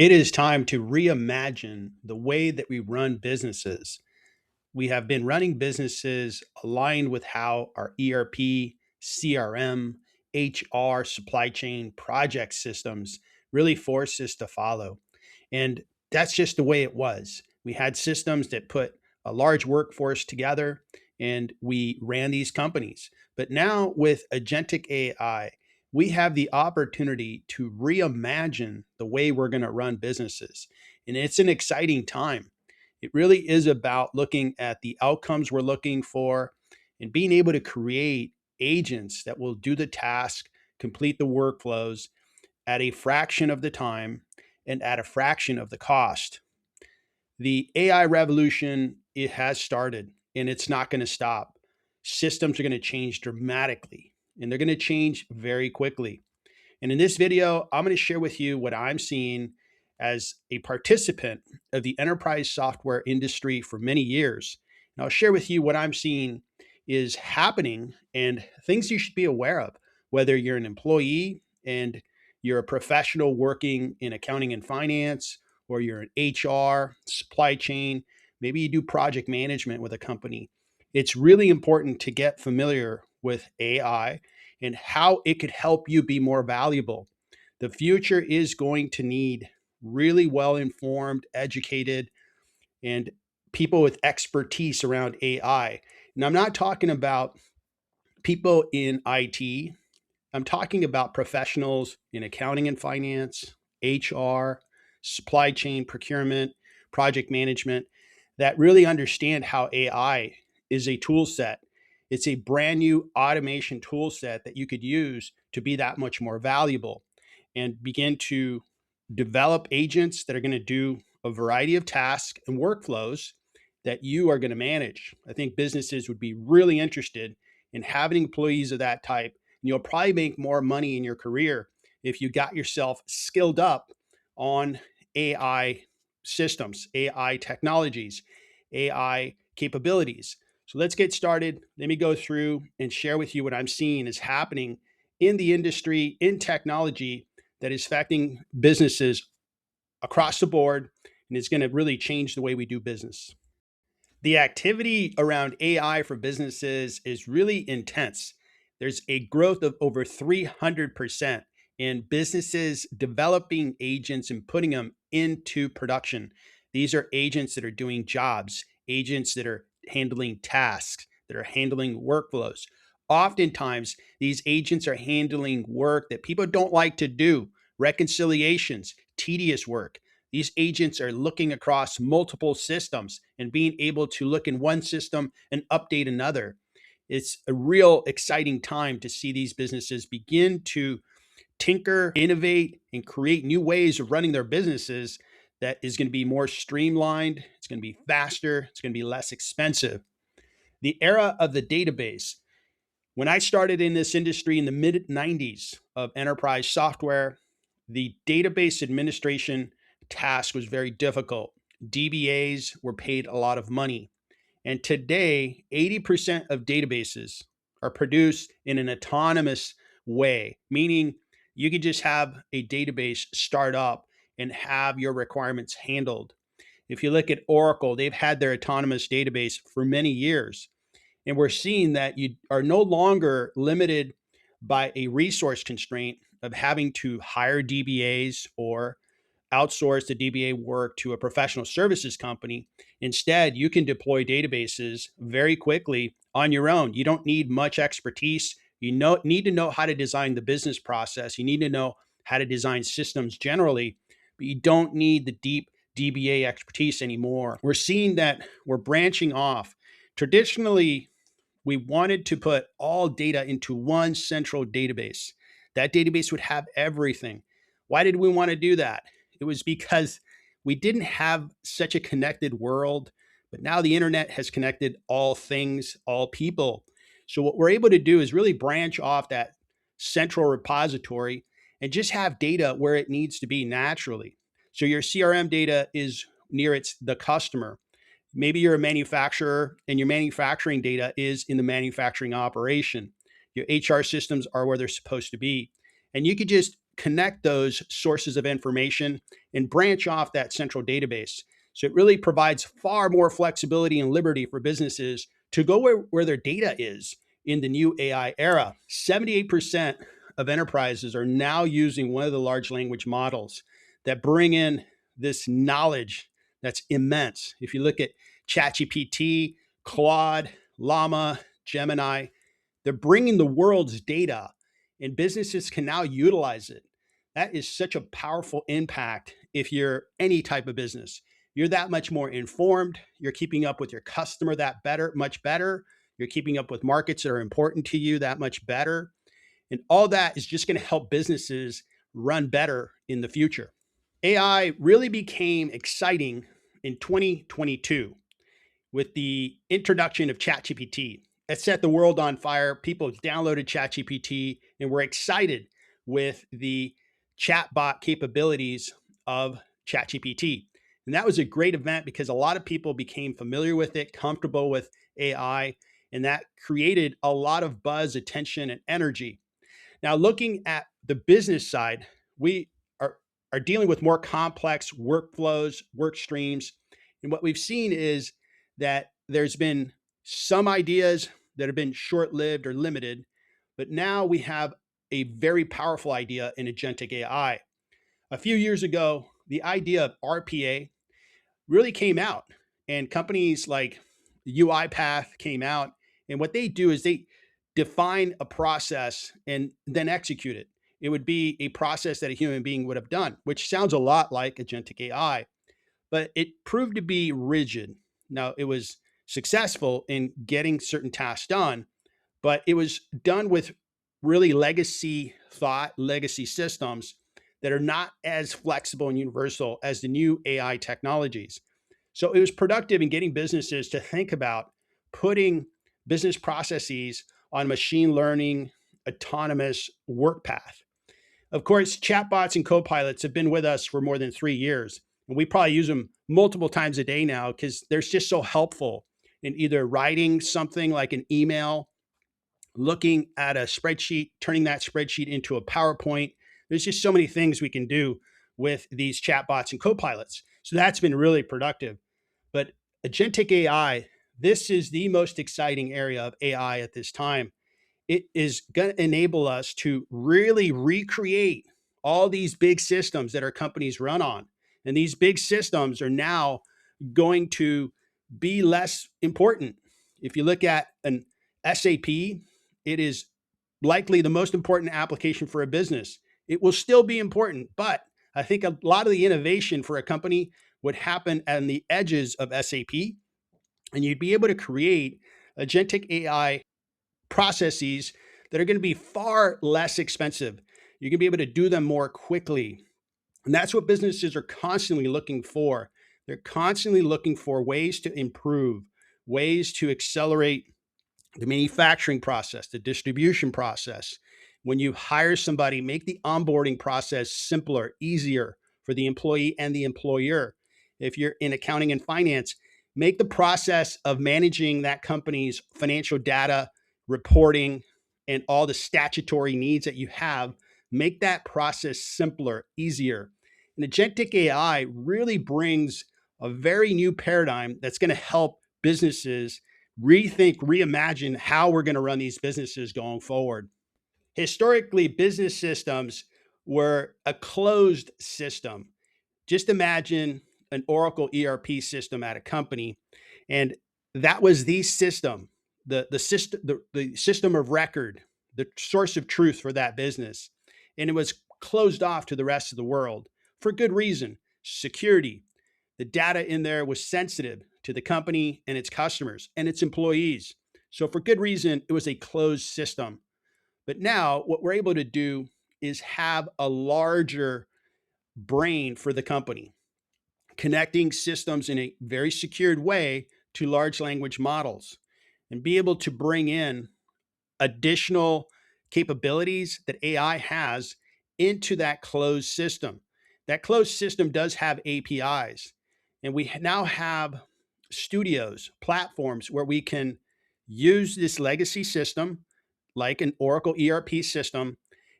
It is time to reimagine the way that we run businesses. We have been running businesses aligned with how our ERP, CRM, HR, supply chain, project systems really forced us to follow. And that's just the way it was. We had systems that put a large workforce together and we ran these companies. But now with Agentic AI, we have the opportunity to reimagine the way we're going to run businesses. And it's an exciting time. It really is about looking at the outcomes we're looking for and being able to create agents that will do the task, complete the workflows at a fraction of the time and at a fraction of the cost. The AI revolution, it has started and it's not going to stop. Systems are going to change dramatically and they're going to change very quickly. And in this video, I'm going to share with you what I'm seeing as a participant of the enterprise software industry for many years. And I'll share with you what I'm seeing is happening and things you should be aware of, whether you're an employee and you're a professional working in accounting and finance, or you're an HR, supply chain, maybe you do project management with a company. It's really important to get familiar with AI and how it could help you be more valuable. The future is going to need really well informed, educated, and people with expertise around AI. And I'm not talking about people in IT, I'm talking about professionals in accounting and finance, HR, supply chain, procurement, project management that really understand how AI is a tool set. It's a brand new automation tool set that you could use to be that much more valuable and begin to develop agents that are going to do a variety of tasks and workflows that you are going to manage. I think businesses would be really interested in having employees of that type. And you'll probably make more money in your career if you got yourself skilled up on AI systems, AI technologies, AI capabilities. So let's get started. Let me go through and share with you what I'm seeing is happening in the industry, in technology that is affecting businesses across the board and is going to really change the way we do business. The activity around AI for businesses is really intense. There's a growth of over 300% in businesses developing agents and putting them into production. These are agents that are doing jobs, agents that are handling tasks, that are handling workflows. Oftentimes, these agents are handling work that people don't like to do, reconciliations, tedious work. These agents are looking across multiple systems and being able to look in one system and update another. It's a real exciting time to see these businesses begin to tinker, innovate, and create new ways of running their businesses that is going to be more streamlined, it's going to be faster, it's going to be less expensive. The era of the database. When I started in this industry in the mid 90s of enterprise software, the database administration task was very difficult. DBAs were paid a lot of money. And today, 80% of databases are produced in an autonomous way, meaning you could just have a database start up and have your requirements handled. If you look at Oracle, they've had their autonomous database for many years. And we're seeing that you are no longer limited by a resource constraint of having to hire DBAs or outsource the DBA work to a professional services company. Instead, you can deploy databases very quickly on your own. You don't need much expertise. Need to know how to design the business process. You need to know how to design systems generally, but you don't need the deep DBA expertise anymore. We're seeing that we're branching off. Traditionally, we wanted to put all data into one central database. That database would have everything. Why did we want to do that? It was because we didn't have such a connected world, but now the internet has connected all things, all people. So what we're able to do is really branch off that central repository and just have data where it needs to be naturally. So your CRM data is near the customer. Maybe you're a manufacturer and your manufacturing data is in the manufacturing operation. Your HR systems are where they're supposed to be. And you could just connect those sources of information and branch off that central database. So it really provides far more flexibility and liberty for businesses to go where their data is in the new AI era. 78% of enterprises are now using one of the large language models that bring in this knowledge that's immense. If you look at ChatGPT, Claude, Llama, Gemini, they're bringing the world's data and businesses can now utilize it. That is such a powerful impact if you're any type of business. You're that much more informed. You're keeping up with your customer that better, much better. You're keeping up with markets that are important to you that much better. And all that is just going to help businesses run better in the future. AI really became exciting in 2022 with the introduction of ChatGPT. It set the world on fire. People downloaded ChatGPT and were excited with the chatbot capabilities of ChatGPT. And that was a great event because a lot of people became familiar with it, comfortable with AI, and that created a lot of buzz, attention, and energy. Now, looking at the business side, we are, are dealing with more complex workflows, work streams. And what we've seen is that there's been some ideas that have been short lived or limited, but now we have a very powerful idea in agentic AI. A few years ago, the idea of RPA really came out, and companies like UiPath came out. And what they do is they define a process and then execute it. It would be a process that a human being would have done, which sounds a lot like agentic AI, but it proved to be rigid. Now, it was successful in getting certain tasks done, but it was done with really legacy thought, legacy systems that are not as flexible and universal as the new AI technologies. So it was productive in getting businesses to think about putting business processes on machine learning, autonomous work path. Of course, chatbots and copilots have been with us for more than 3 years. And we probably use them multiple times a day now because they're just so helpful in either writing something like an email, looking at a spreadsheet, turning that spreadsheet into a PowerPoint. There's just so many things we can do with these chatbots and copilots. So that's been really productive. But agentic AI, this is the most exciting area of AI at this time. It is going to enable us to really recreate all these big systems that our companies run on. And these big systems are now going to be less important. If you look at an SAP, it is likely the most important application for a business. It will still be important, but I think a lot of the innovation for a company would happen on the edges of SAP, and you'd be able to create agentic AI processes that are going to be far less expensive. You're going to be able to do them more quickly. And that's what businesses are constantly looking for. They're constantly looking for ways to improve, ways to accelerate the manufacturing process, the distribution process. When you hire somebody, make the onboarding process simpler, easier for the employee and the employer. If you're in accounting and finance, make the process of managing that company's financial data, reporting, and all the statutory needs that you have, make that process simpler, easier. And agentic AI really brings a very new paradigm that's going to help businesses rethink, reimagine how we're going to run these businesses going forward. Historically, business systems were a closed system. Just imagine an Oracle ERP system at a company, and that was the system, the system of record, the source of truth for that business. And it was closed off to the rest of the world for good reason, security. The data in there was sensitive to the company and its customers and its employees. So, for good reason, it was a closed system. But now, what we're able to do is have a larger brain for the company, connecting systems in a very secured way to large language models and be able to bring in additional capabilities that AI has into that closed system. That closed system does have APIs, and we now have studios, platforms where we can use this legacy system like an Oracle ERP system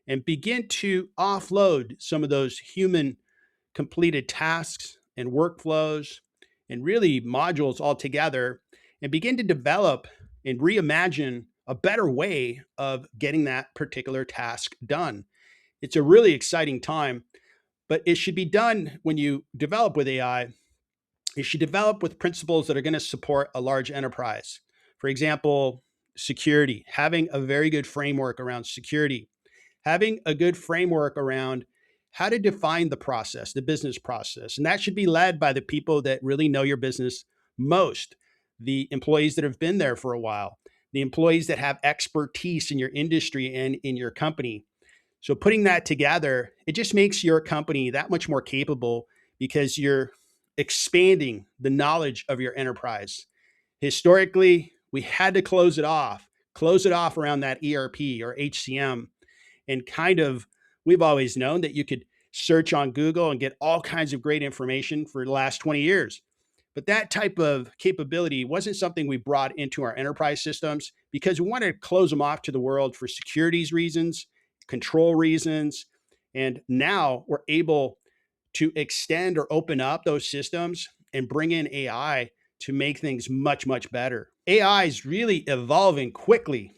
and begin to offload some of those human completed tasks and workflows and really modules all together and begin to develop and reimagine a better way of getting that particular task done. It's a really exciting time, but it should be done when you develop with AI. You should develop with principles that are going to support a large enterprise. For example, security, having a very good framework around security, having a good framework around how to define the process, the business process. And that should be led by the people that really know your business most, the employees that have been there for a while, the employees that have expertise in your industry and in your company. So putting that together, it just makes your company that much more capable because you're expanding the knowledge of your enterprise. Historically, we had to close it off around that ERP or HCM. And kind of, we've always known that you could search on Google and get all kinds of great information for the last 20 years. But that type of capability wasn't something we brought into our enterprise systems because we wanted to close them off to the world for securities reasons, control reasons. And now we're able to extend or open up those systems and bring in AI to make things much, much better. AI is really evolving quickly.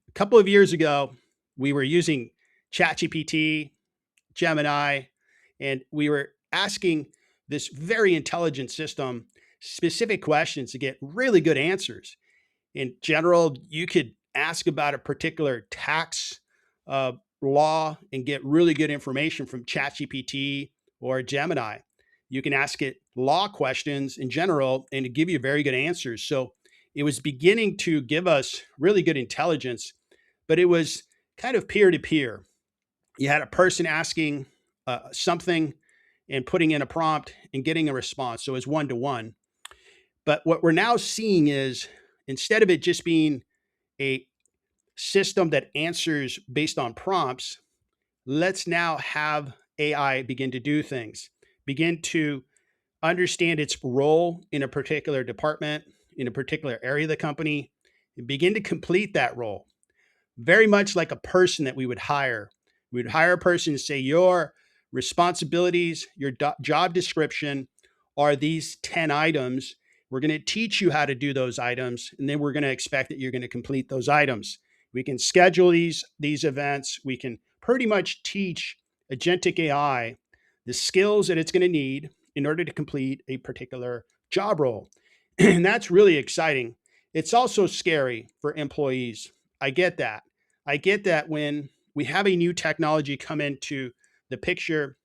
A couple of years ago, we were using ChatGPT, Gemini, and we were asking this very intelligent system specific questions to get really good answers. In general, you could ask about a particular tax uh, law and get really good information from ChatGPT or Gemini. You can ask it law questions in general and it give you very good answers. So it was beginning to give us really good intelligence, but it was kind of peer to peer. You had a person asking something and putting in a prompt and getting a response. So it's one to one. But what we're now seeing is instead of it just being a system that answers based on prompts, let's now have AI begin to do things, begin to understand its role in a particular department, in a particular area of the company, and begin to complete that role. Very much like a person that we would hire. We would hire a person to say, your responsibilities, your job description are these 10 items. We're going to teach you how to do those items, and then we're going to expect that you're going to complete those items. We can schedule these events. We can pretty much teach Agentic AI the skills that it's going to need in order to complete a particular job role. And that's really exciting. It's also scary for employees. I get that. I get that when we have a new technology come into the picture,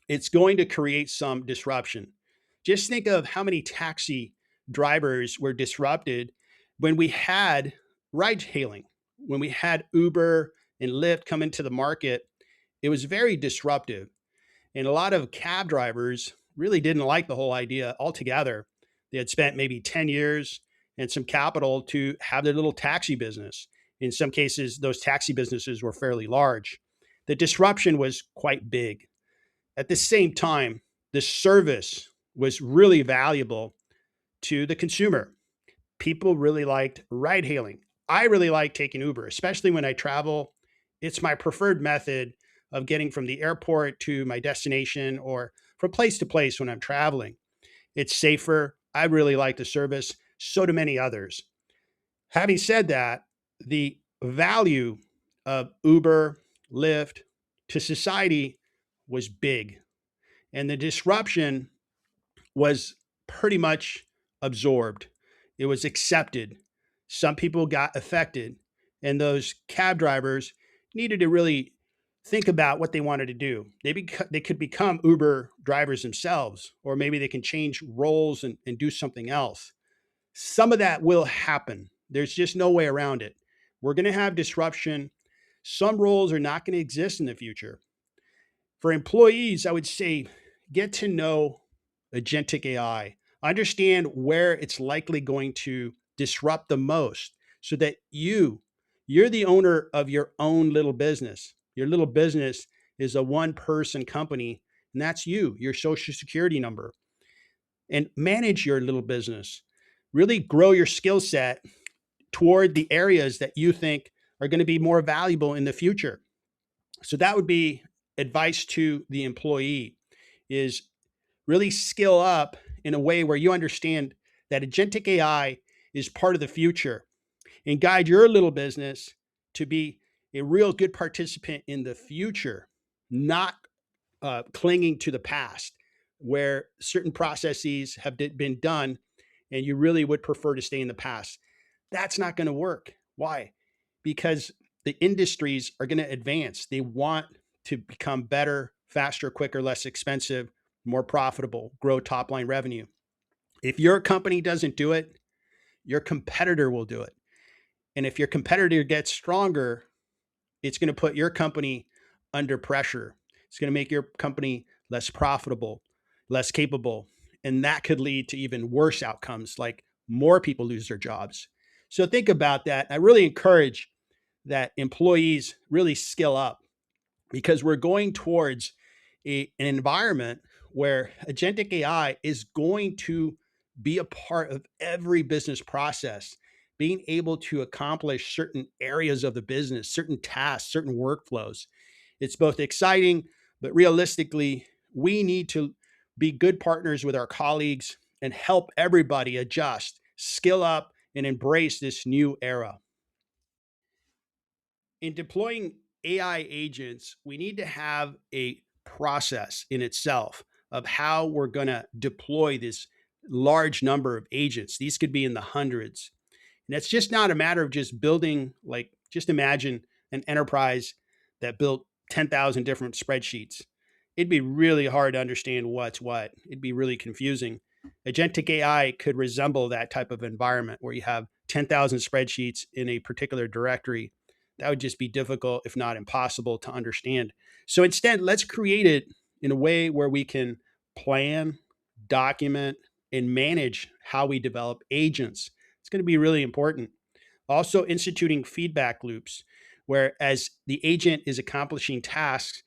it's going to create some disruption. Just think of how many taxi drivers were disrupted when we had ride hailing, when we had Uber and Lyft come into the market. It was very disruptive. And a lot of cab drivers really didn't like the whole idea altogether. They had spent maybe 10 years and some capital to have their little taxi business. In some cases, those taxi businesses were fairly large. The disruption was quite big. At the same time, the service was really valuable to the consumer. People really liked ride hailing. I really like taking Uber, especially when I travel. It's my preferred method of getting from the airport to my destination or from place to place when I'm traveling. It's safer. I really like the service. So do many others. Having said that, the value of Uber, Lyft to society was big, and the disruption was pretty much absorbed. It was accepted. Some people got affected, and those cab drivers needed to really think about what they wanted to do. They could become Uber drivers themselves, or maybe they can change roles and do something else. Some of that will happen. There's just no way around it. We're going to have disruption. Some roles are not going to exist in the future. For employees, I would say get to know Agentic AI, understand where it's likely going to disrupt the most so that you're the owner of your own little business. Your little business is a one person company, and that's you, your social security number. And manage your little business. Really grow your skill set toward the areas that you think are going to be more valuable in the future. So that would be advice to the employee is really skill up in a way where you understand that agentic AI is part of the future and guide your little business to be a real good participant in the future, not clinging to the past where certain processes have been done and you really would prefer to stay in the past. That's not going to work. Why? Because the industries are going to advance. They want to become better, faster, quicker, less expensive, more profitable, grow top line revenue. If your company doesn't do it, your competitor will do it. And if your competitor gets stronger, it's going to put your company under pressure. It's going to make your company less profitable, less capable. And that could lead to even worse outcomes, like more people lose their jobs. So think about that. I really encourage that employees really skill up because we're going towards an environment where agentic AI is going to be a part of every business process, being able to accomplish certain areas of the business, certain tasks, certain workflows. It's both exciting, but realistically, we need to be good partners with our colleagues and help everybody adjust, skill up, and embrace this new era. In deploying AI agents, we need to have a process in itself of how we're going to deploy this large number of agents. These could be in the hundreds. And it's just not a matter of just building, like, just imagine an enterprise that built 10,000 different spreadsheets. It'd be really hard to understand what's what. It'd be really confusing. Agentic AI could resemble that type of environment where you have 10,000 spreadsheets in a particular directory. That would just be difficult, if not impossible, to understand. So instead, let's create it in a way where we can plan, document, and manage how we develop agents. It's going to be really important. Also, instituting feedback loops, where as the agent is accomplishing tasks,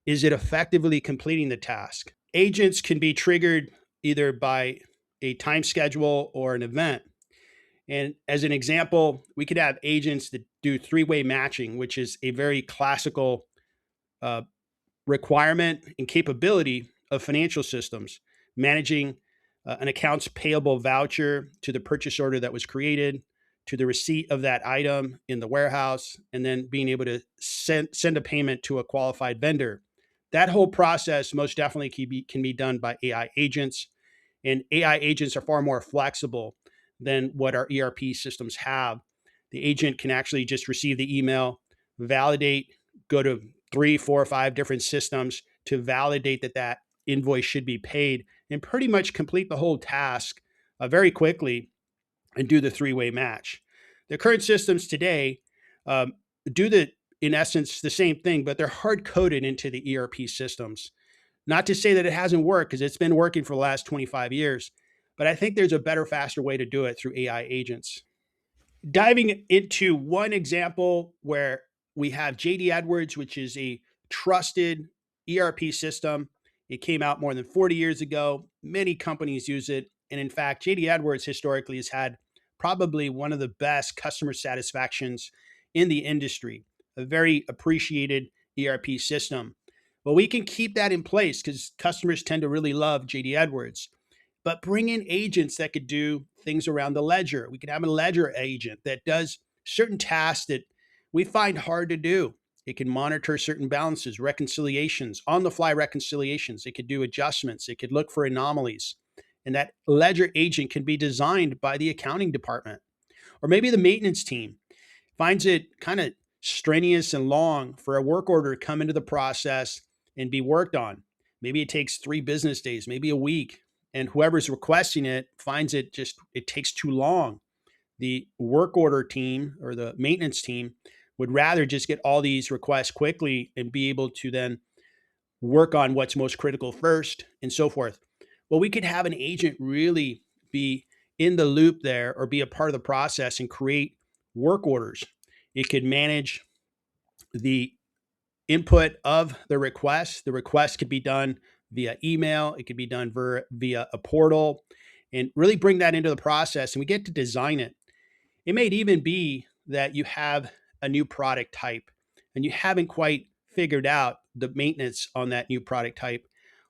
is it effectively completing the task? Agents can be triggered either by a time schedule or an event. And as an example, we could have agents that do three-way matching, which is a very classical uh, requirement and capability of financial systems, managing an accounts payable voucher to the purchase order that was created, to the receipt of that item in the warehouse, and then being able to send a payment to a qualified vendor. That whole process most definitely can be done by AI agents. And AI agents are far more flexible than what our ERP systems have. The agent can actually just receive the email, validate, go to three, four, or five different systems to validate that that invoice should be paid, and pretty much complete the whole task very quickly and do the three-way match. The current systems today um, do in essence, the same thing, but they're hard coded into the ERP systems. Not to say that it hasn't worked, because it's been working for the last 25 years, but I think there's a better, faster way to do it through AI agents. Diving into one example where we have JD Edwards, which is a trusted ERP system. It came out more than 40 years ago. Many companies use it. And in fact, JD Edwards historically has had probably one of the best customer satisfactions in the industry, a very appreciated ERP system. Well, we can keep that in place because customers tend to really love JD Edwards, but bring in agents that could do things around the ledger. We could have a ledger agent that does certain tasks that we find hard to do. It can monitor certain balances, reconciliations, on the fly reconciliations. It could do adjustments. It could look for anomalies. And that ledger agent can be designed by the accounting department. Or maybe the maintenance team finds it kind of strenuous and long for a work order to come into the process and be worked on. Maybe it takes 3 business days, maybe a week, and whoever's requesting it finds it takes too long. The work order team or the maintenance team would rather just get all these requests quickly and be able to then work on what's most critical first and so forth. Well, we could have an agent really be in the loop there or be a part of the process and create work orders. It could manage the input of the request. The request could be done via email. It could be done via a portal and really bring that into the process. And we get to design it. It may even be that you have a new product type and you haven't quite figured out the maintenance on that new product type,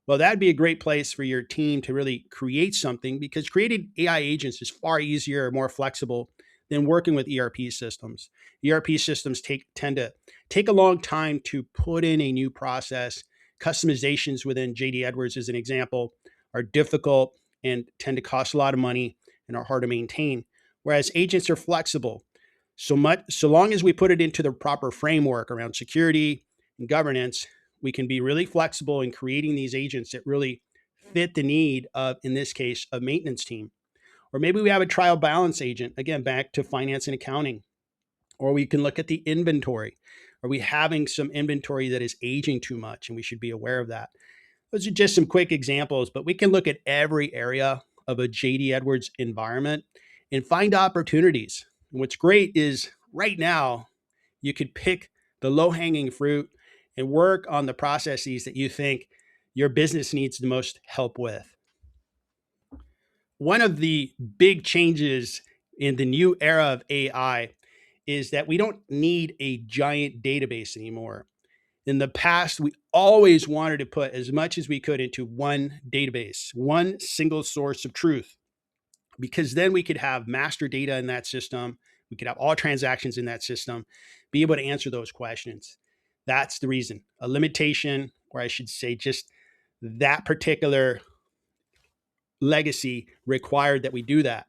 well, that'd be a great place for your team to really create something, because creating AI agents is far easier, more flexible than working with ERP systems. ERP systems tend to take a long time to put in a new process. Customizations within JD Edwards, as an example, are difficult and tend to cost a lot of money and are hard to maintain. Whereas agents are flexible. So long as we put it into the proper framework around security and governance, we can be really flexible in creating these agents that really fit the need of, in this case, a maintenance team. Or maybe we have a trial balance agent, again, back to finance and accounting. Or we can look at the inventory. Are we having some inventory that is aging too much? And we should be aware of that. Those are just some quick examples, but we can look at every area of a JD Edwards environment and find opportunities. And what's great is right now, you could pick the low hanging fruit and work on the processes that you think your business needs the most help with. One of the big changes in the new era of AI is that we don't need a giant database anymore. In the past, we always wanted to put as much as we could into one database, one single source of truth, because then we could have master data in that system. We could have all transactions in that system, be able to answer those questions. That's the reason. A limitation, or I should say, just that particular legacy required that we do that.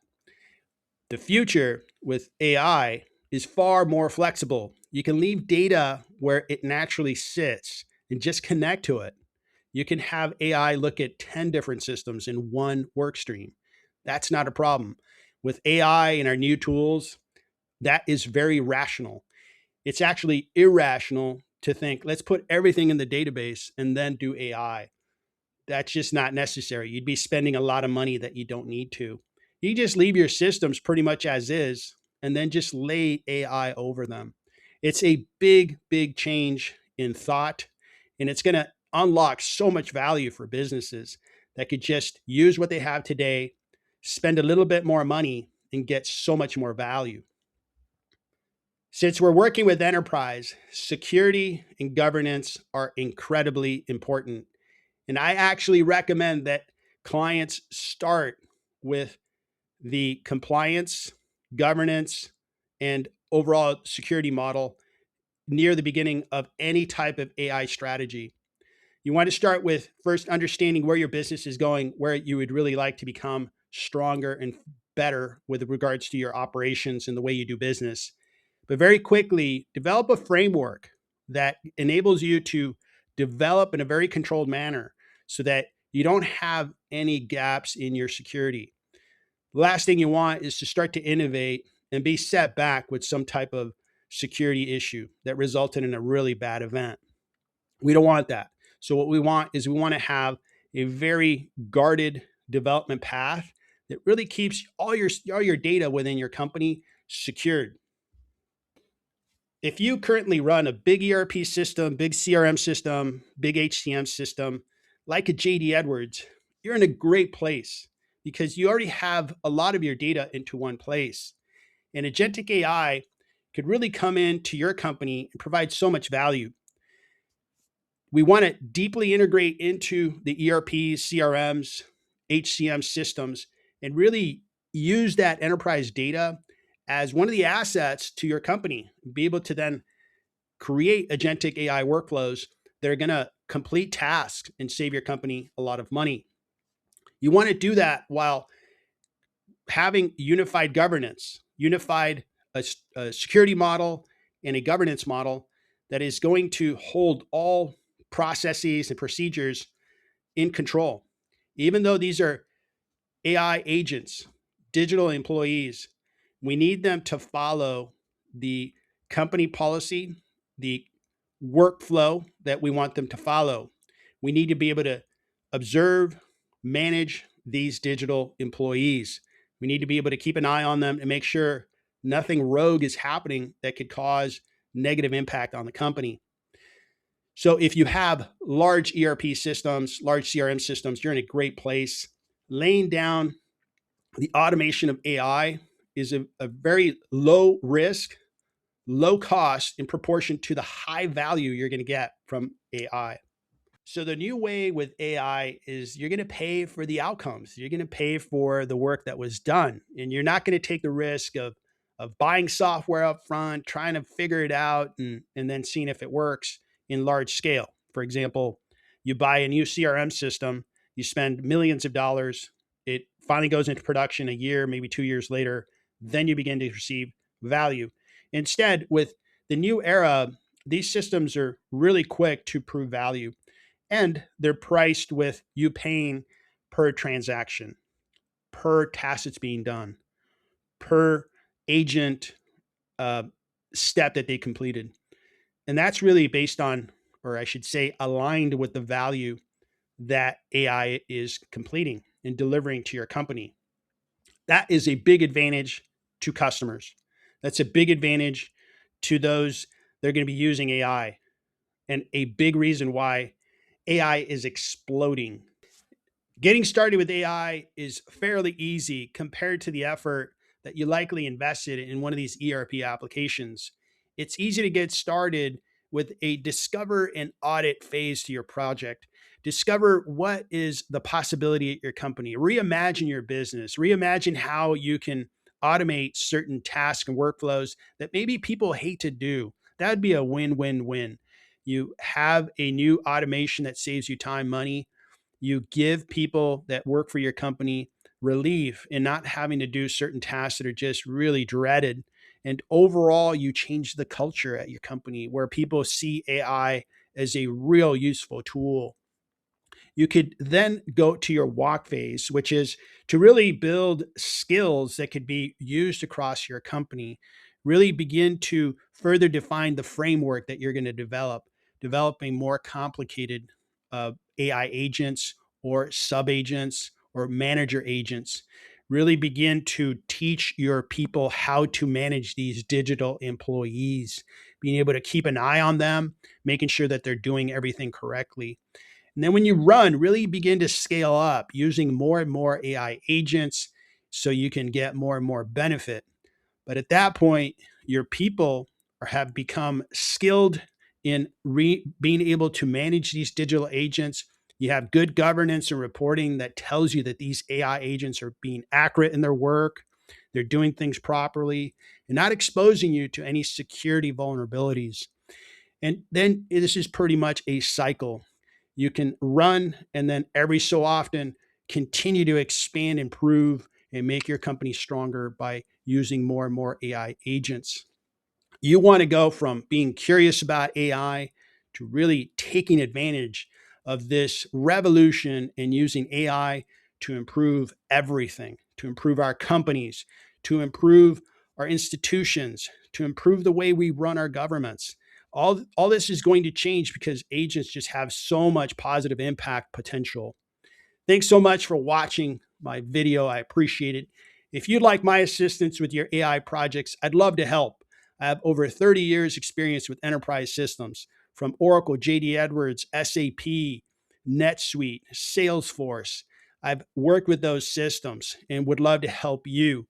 The future with AI is far more flexible. You can leave data where it naturally sits and just connect to it. You can have AI look at 10 different systems in one work stream. That's not a problem. With AI and our new tools, that is very rational. It's actually irrational to think, let's put everything in the database and then do AI. That's just not necessary. You'd be spending a lot of money that you don't need to. You just leave your systems pretty much as is and then just lay AI over them. It's a big, big change in thought, and it's going to unlock so much value for businesses that could just use what they have today, spend a little bit more money, and get so much more value. Since we're working with enterprise, security and governance are incredibly important. And I actually recommend that clients start with the compliance, governance, and overall security model near the beginning of any type of AI strategy. You want to start with first understanding where your business is going, where you would really like to become stronger and better with regards to your operations and the way you do business. But very quickly, develop a framework that enables you to develop in a very controlled manner so that you don't have any gaps in your security. The last thing you want is to start to innovate and be set back with some type of security issue that resulted in a really bad event. We don't want that. So what we want is we want to have a very guarded development path that really keeps all your data within your company secured. If you currently run a big ERP system, big CRM system, big HCM system, like a JD Edwards, you're in a great place because you already have a lot of your data into one place. And Agentic AI could really come into your company and provide so much value. We want to deeply integrate into the ERPs, CRMs, HCM systems, and really use that enterprise data as one of the assets to your company. Be able to then create agentic AI workflows that are going to complete tasks and save your company a lot of money. You want to do that while having unified governance, a security model and a governance model that is going to hold all processes and procedures in control. Even though these are AI agents, digital employees, we need them to follow the company policy, the workflow that we want them to follow. We need to be able to observe, manage these digital employees. We need to be able to keep an eye on them and make sure nothing rogue is happening that could cause negative impact on the company. So if you have large ERP systems, large CRM systems, you're in a great place. Laying down the automation of AI is a very low risk, low cost in proportion to the high value you're going to get from AI. So the new way with AI is you're going to pay for the outcomes. You're going to pay for the work that was done, and you're not going to take the risk of buying software up front, trying to figure it out, and then seeing if it works in large scale. For example, you buy a new CRM system, you spend millions of dollars, it finally goes into production a year, maybe 2 years later, then you begin to receive value. Instead, with the new era, these systems are really quick to prove value, and they're priced with you paying per transaction, per task that's being done, per agent uh, step that they completed. And that's really based on, or I should say, aligned with the value that AI is completing and delivering to your company. That is a big advantage to customers. That's a big advantage to those that are going to be using AI, and a big reason why AI is exploding. Getting started with AI is fairly easy compared to the effort that you likely invested in one of these ERP applications. It's easy to get started with a discover and audit phase to your project. Discover what is the possibility at your company. Reimagine your business. Reimagine how you can automate certain tasks and workflows that maybe people hate to do. That would be a win win win. You have a new automation that saves you time, money. You give people that work for your company relief in not having to do certain tasks that are just really dreaded. And overall, you change the culture at your company where people see AI as a real useful tool. You could then go to your walk phase, which is to really build skills that could be used across your company. Really begin to further define the framework that you're going to develop, developing more complicated AI agents or sub agents or manager agents. Really begin to teach your people how to manage these digital employees, being able to keep an eye on them, making sure that they're doing everything correctly. And then when you run, really begin to scale up using more and more AI agents so you can get more and more benefit. But at that point, your people have become skilled in being able to manage these digital agents. You have good governance and reporting that tells you that these AI agents are being accurate in their work, they're doing things properly, and not exposing you to any security vulnerabilities. And then this is pretty much a cycle. You can run and then every so often continue to expand, improve, and make your company stronger by using more and more AI agents. You want to go from being curious about AI to really taking advantage of this revolution and using AI to improve everything, to improve our companies, to improve our institutions, to improve the way we run our governments. All this is going to change because agents just have so much positive impact potential. Thanks so much for watching my video. I appreciate it. If you'd like my assistance with your AI projects, I'd love to help. I have over 30 years experience with enterprise systems from Oracle, JD Edwards, SAP, NetSuite, Salesforce. I've worked with those systems and would love to help you.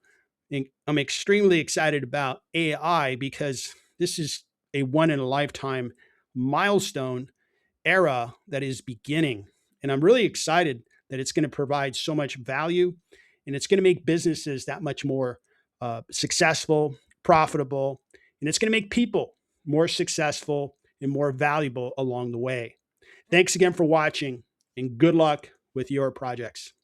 And I'm extremely excited about AI because this is a one in a lifetime milestone era that is beginning. And I'm really excited that it's going to provide so much value, and it's going to make businesses that much more successful, profitable, and it's going to make people more successful and more valuable along the way. Thanks again for watching, and good luck with your projects.